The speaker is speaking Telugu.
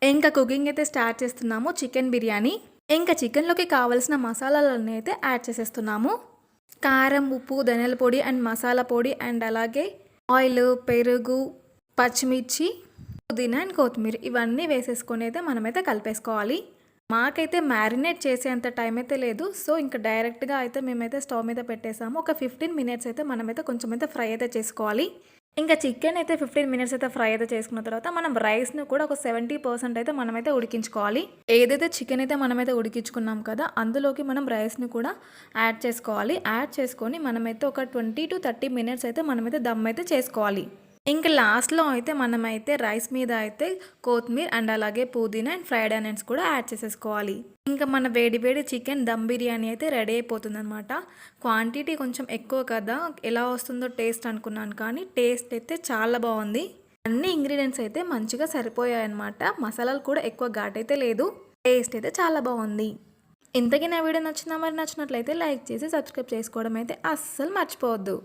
ఇంకా కుకింగ్ అయితే స్టార్ట్ చేస్తున్నాము చికెన్ బిర్యానీ. ఇంకా చికెన్‌లోకి కావాల్సిన మసాలాలన్నీ అయితే యాడ్ చేసేస్తున్నాము. కారం, ఉప్పు, ధనియాల పొడి అండ్ మసాలా పొడి అండ్ అలాగే ఆయిల్, పెరుగు, పచ్చిమిర్చి, పుదీనా అండ్ కొత్తిమీర ఇవన్నీ వేసేసుకొని అయితే మనమైతే కలిపేసుకోవాలి. మాకైతే మ్యారినేట్ చేసేంత టైం అయితే లేదు. సో, ఇంకా డైరెక్ట్‌గా అయితే మేమైతే స్టవ్ మీద పెట్టేసాము. ఒక 15 మినిట్స్ అయితే మనమైతే కొంచెం అయితే ఫ్రై అయితే చేసుకోవాలి. ఇంకా చికెన్ అయితే 15 మినిట్స్ అయితే ఫ్రై అయితే చేసుకున్న తర్వాత మనం రైస్‌ని కూడా ఒక 70% అయితే మనమైతే ఉడికించుకోవాలి. ఏదైతే చికెన్ అయితే మనమైతే ఉడికించుకున్నాం కదా! అందులోకి మనం రైస్‌ని కూడా యాడ్ చేసుకోవాలి. యాడ్ చేసుకొని మనమైతే ఒక 20-30 మినిట్స్ అయితే మనమైతే దమ్ అయితే చేసుకోవాలి. ఇంక లాస్ట్‌లో అయితే మనమైతే రైస్ మీద అయితే కొత్తిమీర అండ్ అలాగే పుదీనా అండ్ ఫ్రైడ్ ఆనియన్స్ కూడా యాడ్ చేసేసుకోవాలి. ఇంకా మన వేడి వేడి చికెన్ దమ్ బిర్యానీ అయితే రెడీ అయిపోతుందనమాట. క్వాంటిటీ కొంచెం ఎక్కువ కదా! ఎలా వస్తుందో టేస్ట్ అనుకున్నాను కానీ టేస్ట్ అయితే చాలా బాగుంది. అన్ని ఇంగ్రీడియంట్స్ అయితే మంచిగా సరిపోయాయన్నమాట. మసాలాలు కూడా ఎక్కువ ఘాటైతే లేదు. టేస్ట్ అయితే చాలా బాగుంది. ఇంతకీ నా వీడియో నచ్చిందా? మరి నచ్చినట్లయితే లైక్ చేసి సబ్స్క్రైబ్ చేసుకోవడం అయితే అస్సలు మర్చిపోవద్దు.